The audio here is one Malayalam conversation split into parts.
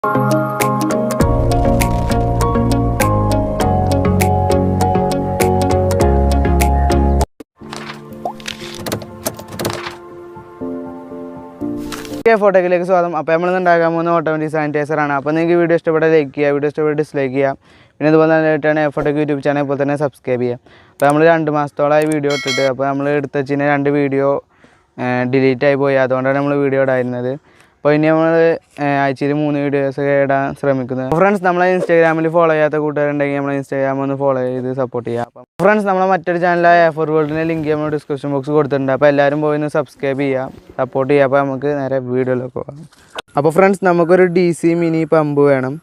ഫോട്ടോയിലേക്ക് സ്വാഗതം. അപ്പോൾ നമ്മൾ ഉണ്ടാക്കാൻ പോകുന്ന ഓട്ടോമാറ്റിക് സാനിറ്റൈസറാണ്. അപ്പോൾ നിങ്ങൾക്ക് വീഡിയോ ഇഷ്ടപ്പെട്ടാൽ ലൈക്ക് ചെയ്യുക, വീഡിയോ ഇഷ്ടപ്പെട്ട് ഡിസ്ലൈക്ക് ചെയ്യുക. പിന്നെ അതുപോലെ തന്നെ ഫോട്ടോക്ക് യൂട്യൂബ് ചാനൽ പോലെ തന്നെ സബ്സ്ക്രൈബ് ചെയ്യുക. അപ്പോൾ നമ്മൾ 2 മാസത്തോളമായി വീഡിയോ ഇട്ടിട്ട്, അപ്പോൾ നമ്മൾ എടുത്ത് വെച്ചിന് 2 വീഡിയോ ഡിലീറ്റ് ആയി പോയി. അതുകൊണ്ടാണ് നമ്മൾ വീഡിയോ ഇടായിരുന്നത്. അപ്പോൾ ഇനി നമ്മൾ ആഴ്ചയിൽ 3 വീഡിയോസൊക്കെ ഇടാൻ ശ്രമിക്കുന്നത്. ഫ്രണ്ട്സ്, നമ്മളെ ഇൻസ്റ്റാഗ്രാമിൽ ഫോളോ ചെയ്യാത്ത കൂട്ടുകാരുണ്ടെങ്കിൽ നമ്മളെ ഇൻസ്റ്റാഗ്രാം ഒന്ന് ഫോളോ ചെയ്ത് സപ്പോർട്ട് ചെയ്യുക. അപ്പം ഫ്രണ്ട്സ്, നമ്മളെ മറ്റൊരു ചാനലായ A4 വേൾഡിൻ്റെ ലിങ്ക് നമ്മൾ ഡിസ്ക്രിപ്ഷൻ ബോക്സ് കൊടുത്തിട്ടുണ്ട്. അപ്പോൾ എല്ലാവരും പോയി ഒന്ന് സബ്സ്ക്രൈബ് ചെയ്യുക, സപ്പോർട്ട് ചെയ്യുക. അപ്പോൾ നമുക്ക് നേരെ വീഡിയോയിലേക്ക് പോകാം. അപ്പോൾ ഫ്രണ്ട്സ്, നമുക്കൊരു DC മിനി പമ്പ് വേണം.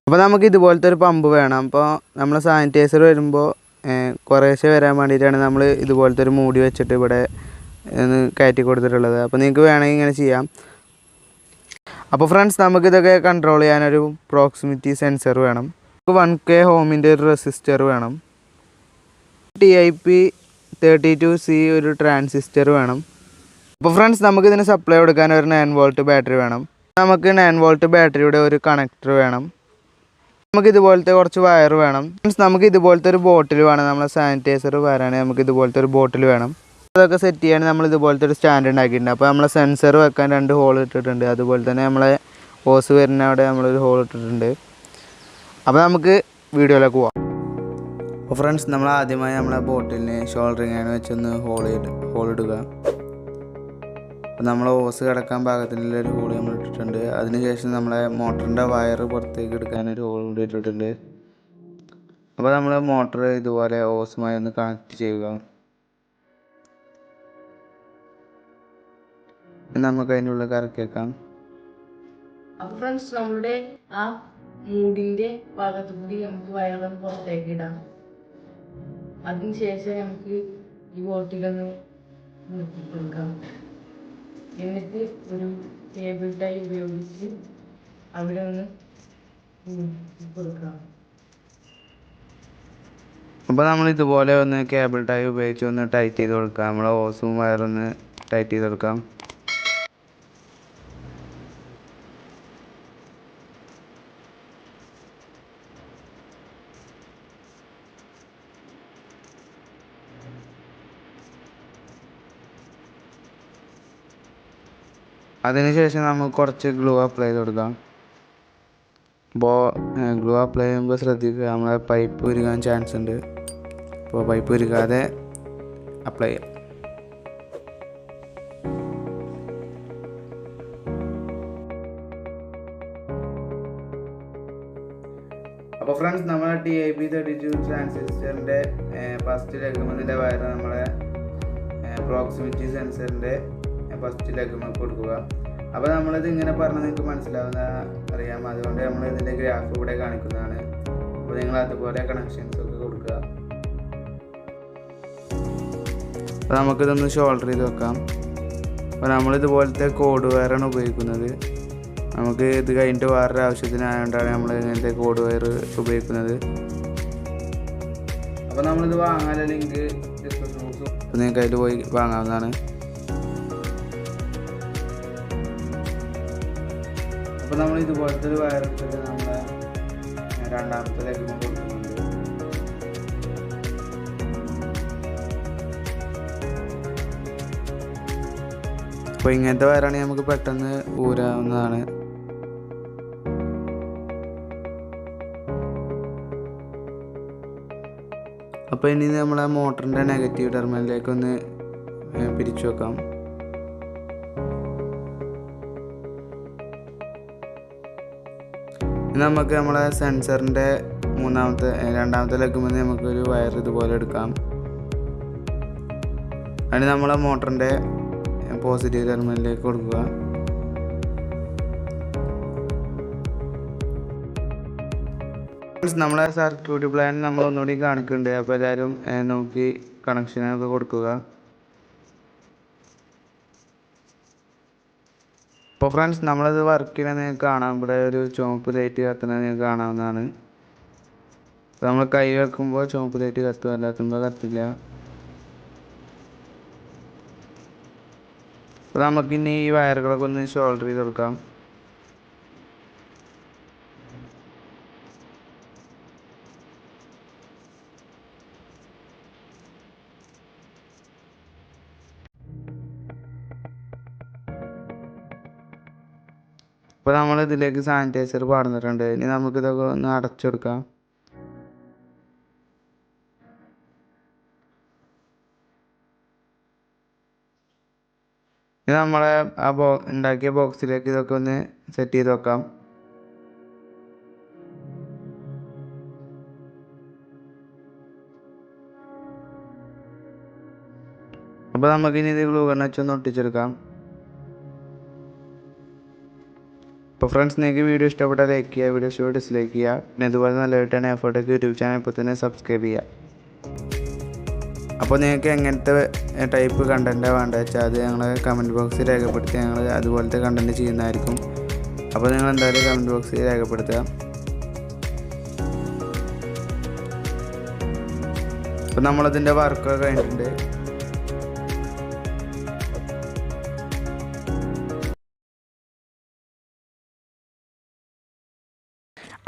അപ്പോൾ നമുക്ക് ഇതുപോലത്തെ ഒരു പമ്പ് വേണം. അപ്പോൾ നമ്മൾ സാനിറ്റൈസർ വരുമ്പോൾ കുറേശ്ശെ വരാൻ വേണ്ടിയിട്ടാണ് നമ്മൾ ഇതുപോലത്തെ ഒരു മൂടി വെച്ചിട്ട് ഇവിടെ കയറ്റി കൊടുത്തിട്ടുള്ളത്. അപ്പോൾ നിങ്ങൾക്ക് വേണമെങ്കിൽ ഇങ്ങനെ ചെയ്യാം. അപ്പോൾ ഫ്രണ്ട്സ്, നമുക്കിതൊക്കെ കൺട്രോൾ ചെയ്യാനൊരു പ്രോക്സിമിറ്റി സെൻസർ വേണം. 1K ഹോമിൻ്റെ ഒരു റെസിസ്റ്റർ വേണം. TIP32C ഒരു ട്രാൻസിസ്റ്റർ വേണം. അപ്പോൾ ഫ്രണ്ട്സ്, നമുക്കിതിന് സപ്ലൈ കൊടുക്കാൻ ഒരു 9 വോൾട്ട് ബാറ്ററി വേണം. നമുക്ക് 9 വോൾട്ട് ബാറ്ററിയുടെ ഒരു കണക്ടർ വേണം. നമുക്ക് ഇതുപോലത്തെ കുറച്ച് വയർ വേണം. ഫ്രണ്ട്സ്, നമുക്ക് ഇതുപോലത്തെ ഒരു ബോട്ടിൽ വേണം. നമ്മളെ സാനിറ്റൈസർ വരാണെങ്കിൽ നമുക്ക് ഇതുപോലത്തെ ഒരു ബോട്ടിൽ വേണം. അതൊക്കെ സെറ്റ് ചെയ്യാൻ നമ്മൾ ഇതുപോലത്തെ ഒരു സ്റ്റാൻഡ് ഉണ്ടാക്കിയിട്ടുണ്ട്. അപ്പോൾ നമ്മളെ സെൻസർ വെക്കാൻ 2 ഹോൾ ഇട്ടിട്ടുണ്ട്. അതുപോലെ തന്നെ നമ്മളെ ഹോസ് വരുന്ന അവിടെ നമ്മളൊരു ഹോൾ ഇട്ടിട്ടുണ്ട്. അപ്പോൾ നമുക്ക് വീഡിയോയിലേക്ക് പോവാം. അപ്പോൾ ഫ്രണ്ട്സ്, നമ്മൾ ആദ്യമായി നമ്മളെ ബോട്ടിലിന് ഷോൾഡറിങ് ആണ് വെച്ചൊന്ന് ഹോൾ ഇടുക. അപ്പോൾ നമ്മൾ ഹോസ് കിടക്കാൻ പാകത്തിനുള്ളൊരു ഹോൾ നമ്മൾ ഇട്ടിട്ടുണ്ട്. അതിനുശേഷം നമ്മളെ മോട്ടറിൻ്റെ വയർ പുറത്തേക്ക് എടുക്കാനൊരു ഹോൾ കൂടി ഇട്ടിട്ടുണ്ട്. അപ്പോൾ നമ്മൾ മോട്ടർ ഇതുപോലെ ഹോസുമായി ഒന്ന് കണക്ട് ചെയ്യുക. നമുക്ക് അതിൻ്റെ ഉള്ളിൽ കറക്കി വെക്കാം. അപ്പോൾ ഫ്രണ്ട്സ്, നമ്മുടെ ആ മൂടിൻ്റെ ഭാഗത്തു കൂടി നമുക്ക് വയറും പുറത്തേക്ക് ഇടാം. അതിനുശേഷം നമുക്ക് ഈ ബോട്ടിലൊന്ന് നിർത്തിക്കൊടുക്കാം. എന്നിട്ട് ഒരു ടേബിൾ ടൈ ഉപയോഗിച്ച് അവിടെ ഒന്ന് കൊടുക്കാം. അപ്പോൾ നമ്മൾ ഇതുപോലെ ഒന്ന് കേബിൾ ടൈ ഉപയോഗിച്ച് ഒന്ന് ടൈറ്റ് ചെയ്ത് കൊടുക്കാം. നമ്മളെ ഹോസും വയറൊന്ന് ടൈറ്റ് ചെയ്ത് കൊടുക്കാം. അതിനുശേഷം നമുക്ക് കുറച്ച് ഗ്ലൂ അപ്ലൈ ചെയ്ത് കൊടുക്കാം. അപ്പോൾ ഗ്ലൂ അപ്ലൈ ചെയ്യുമ്പോൾ ശ്രദ്ധിക്കുക, നമ്മളെ പൈപ്പ് ഉരുകാൻ ചാൻസ് ഉണ്ട്. അപ്പോൾ പൈപ്പ് ഉരുകാതെ അപ്ലൈ ചെയ്യാം. അപ്പോൾ ഫ്രണ്ട്സ്, നമ്മളെ TIP32 ട്രാൻസിസ്റ്ററിൻ്റെ ഫസ്റ്റ് ലെഗ്മെൻറ്റിൻ്റെ വയർ നമ്മളെ പ്രോക്സിമിറ്റി സെൻസറിൻ്റെ ഫസ്റ്റ് ലെഗ്മെൻറ്റ് കൊടുക്കുക. അപ്പോൾ നമ്മളിത് ഇങ്ങനെ പറഞ്ഞാൽ നിങ്ങൾക്ക് മനസ്സിലാവുന്ന അറിയാം. അതുകൊണ്ട് നമ്മൾ ഇതിൻ്റെ ഗ്രാഫ് ഇവിടെ കാണിക്കുന്നതാണ്. അപ്പോൾ നിങ്ങൾ അതുപോലെ കണക്ഷൻസ് ഒക്കെ കൊടുക്കുക. അപ്പോൾ നമുക്കിതൊന്ന് ഷോൾഡർ ചെയ്ത് വെക്കാം. അപ്പോൾ നമ്മളിതുപോലത്തെ കോഡ് വയറാണ് ഉപയോഗിക്കുന്നത്. നമുക്ക് ഇത് കഴിഞ്ഞിട്ട് വേറൊരു ആവശ്യത്തിനായതുകൊണ്ടാണ് നമ്മൾ ഇങ്ങനത്തെ കോഡ് വയർ ഉപയോഗിക്കുന്നത്. അപ്പോൾ നമ്മളിത് വാങ്ങാനുള്ള ലിങ്ക് ഡിസ്ക്രിപ്ഷൻ ബോക്സ്, അപ്പോൾ നിങ്ങൾക്ക് അതിൽ പോയി വാങ്ങാവുന്നതാണ്. അപ്പോൾ നമ്മൾ ഇതുപോലത്തെ ഒരു വയർ എടുത്തിട്ട് നമ്മൾ രണ്ടാമത്തെ ലെഗ്മെൻറ്റ് കൊടുക്കുന്നുണ്ട്. അപ്പോൾ ഇങ്ങനത്തെ വയറാണെങ്കിൽ നമുക്ക് പെട്ടെന്ന് ഊരാവുന്നതാണ്. അപ്പോൾ ഇനി നമ്മളെ മോട്ടറിൻ്റെ നെഗറ്റീവ് ടെർമിനലിലേക്കൊന്ന് പിരിച്ചു വെക്കാം. നമുക്ക് നമ്മളെ സെൻസറിൻ്റെ രണ്ടാമത്തെ ലെഗ്മെൻറ്റ് നമുക്കൊരു വയർ ഇതുപോലെ എടുക്കാം. അതിന് നമ്മളെ മോട്ടറിൻ്റെ പോസിറ്റീവ് ടെർമിനലിലേക്ക് കൊടുക്കുക. നമ്മളെ സർക്യൂട്ട് പ്ലാൻ നമ്മൾ ഒന്നുകൂടി കാണിക്കുന്നുണ്ട്. അപ്പോൾ എല്ലാവരും നോക്കി കണക്ഷനൊക്കെ കൊടുക്കുക. അപ്പോൾ ഫ്രണ്ട്സ്, നമ്മളത് വർക്ക് ചെയ്യണമെന്ന് നിങ്ങൾക്ക് കാണാം. ഇവിടെ ഒരു ചുവപ്പ് ലൈറ്റ് കത്തുന്നത് നിങ്ങൾക്ക് കാണാവുന്നതാണ്. അപ്പോൾ നമ്മൾ കൈ വെക്കുമ്പോൾ ചുവപ്പ് ലൈറ്റ് കത്തുക, അല്ലാത്തുമ്പോൾ കത്തില്ല. അപ്പോൾ നമുക്കിനി ഈ വയറുകളൊക്കെ ഒന്ന് ഷോൾഡർ ചെയ്ത് കൊടുക്കാം. അപ്പോൾ നമ്മൾ ഇതിലേക്ക് സാനിറ്റൈസർ പാർന്നിട്ടുണ്ട്. ഇനി നമുക്കിതൊക്കെ ഒന്ന് അടച്ചെടുക്കാം. ഇനി നമ്മളെ ആ ഉണ്ടാക്കിയ ബോക്സിലേക്ക് ഇതൊക്കെ ഒന്ന് സെറ്റ് ചെയ്ത് വെക്കാം. അപ്പോൾ നമുക്കിനി ഇത് ഗ്ലൂ ഗൺ വെച്ചൊന്ന് ഒട്ടിച്ചെടുക്കാം. അപ്പോൾ ഫ്രണ്ട്സ്, നിങ്ങൾക്ക് വീഡിയോ ഇഷ്ടപ്പെട്ടാൽ ലൈക്ക് ചെയ്യുക, വീഡിയോ ഇഷ്ടപ്പെട്ട് ഡിസ്ലൈക്ക് ചെയ്യുക. പിന്നെ ഇതുപോലെ നല്ലതായിട്ടാണ് എഫോർട്ടൊക്കെ യൂട്യൂബ് ചാനൽ ഇപ്പോൾ തന്നെ സബ്സ്ക്രൈബ് ചെയ്യുക. അപ്പോൾ നിങ്ങൾക്ക് എങ്ങനത്തെ ടൈപ്പ് കണ്ടൻറ്റാണ് വേണ്ടത് വെച്ചാൽ അത് ഞങ്ങൾ കമൻറ്റ് ബോക്സിൽ രേഖപ്പെടുത്തി ഞങ്ങൾ അതുപോലത്തെ കണ്ടൻറ്റ് ചെയ്യുന്നതായിരിക്കും. അപ്പോൾ നിങ്ങൾ എന്തായാലും കമൻറ്റ് ബോക്സിൽ രേഖപ്പെടുത്തുക. അപ്പോൾ നമ്മളതിൻ്റെ വർക്കൊക്കെ കഴിഞ്ഞിട്ടുണ്ട്.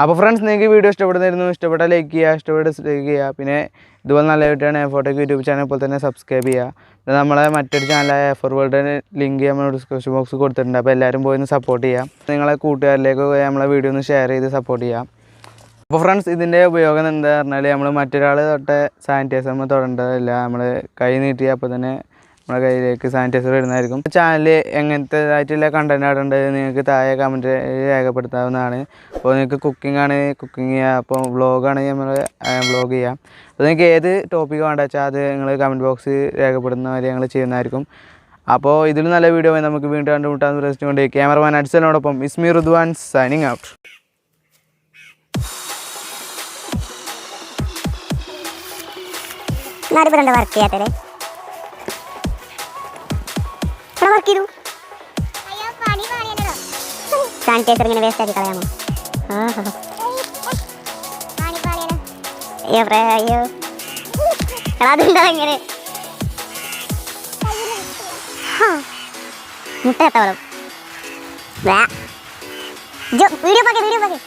അപ്പോൾ ഫ്രണ്ട്സ്, നിങ്ങൾക്ക് വീഡിയോ ഇഷ്ടപ്പെട്ടാൽ ലൈക്ക് ചെയ്യുക, ഇഷ്ടപ്പെട്ട് ഡിസ്ലൈക്ക് ചെയ്യുക. പിന്നെ ഇതുപോലെ നല്ല വീഡിയോയാണ് എഫോർട്ടൊക്കെ യൂട്യൂബ് ചാനൽ പോലെ തന്നെ സബ്സ്ക്രൈബ് ചെയ്യുക. പിന്നെ നമ്മളെ മറ്റൊരു ചാനലായ എഫോർ വേൾഡിൻ്റെ ലിങ്ക് നമ്മൾ ഡിസ്ക്രിപ്ഷൻ ബോക്സിൽ കൊടുത്തിട്ടുണ്ട്. അപ്പോൾ എല്ലാവരും പോയി ഒന്ന് സപ്പോർട്ട് ചെയ്യാം. നിങ്ങളെ കൂട്ടുകാരിലേക്ക് നമ്മളെ വീഡിയോ ഒന്ന് ഷെയർ ചെയ്ത് സപ്പോർട്ട് ചെയ്യാം. അപ്പോൾ ഫ്രണ്ട്സ്, ഇതിൻ്റെ ഉപയോഗം എന്താ പറഞ്ഞാൽ നമ്മൾ മറ്റൊരാൾ തൊട്ട് സാനിറ്റൈസർ നമ്മൾ തൊടേണ്ടതില്ല. നമ്മൾ കൈ നീട്ടിയാൽ അപ്പോൾ തന്നെ നമ്മുടെ കയ്യിലേക്ക് സാനിറ്റൈസർ വരുന്നതായിരിക്കും. ചാനൽ എങ്ങനത്തേതായിട്ടുള്ള കണ്ടൻറ് ഇടേണ്ടത് നിങ്ങൾക്ക് താഴെ കമൻറ്റ് രേഖപ്പെടുത്താവുന്നതാണ്. അപ്പോൾ നിങ്ങൾക്ക് കുക്കിംഗ് ആണ് കുക്കിംഗ് ചെയ്യുക, അപ്പോൾ വ്ളോഗാണെങ്കിൽ നമ്മൾ വ്ളോഗ് ചെയ്യാം. അപ്പോൾ നിങ്ങൾക്ക് ഏത് ടോപ്പിക്ക് വേണ്ട വെച്ചാൽ അത് നിങ്ങൾ കമൻറ്റ് ബോക്സിൽ രേഖപ്പെടുന്ന വരെ ഞങ്ങൾ ചെയ്യുന്നതായിരിക്കും. അപ്പോൾ ഇതിൽ നല്ല വീഡിയോ നമുക്ക് വീണ്ടും കണ്ടുമുട്ടാൻ പ്രശ്നമുണ്ട്. ക്യാമറമാൻ അഡ്സലിനോടൊപ്പം Ismi Rudwan signing out. Work ചെയ്യാത്തേ വർക്ക് ചെയ്തു. സാനിറ്റൈസർ ഇങ്ങനെ വേസ്റ്റ് ആക്കി കളയാമോ? അയ്യോ അതുണ്ടോ ഇങ്ങനെ മുട്ട വീഡിയോ പാക്കേ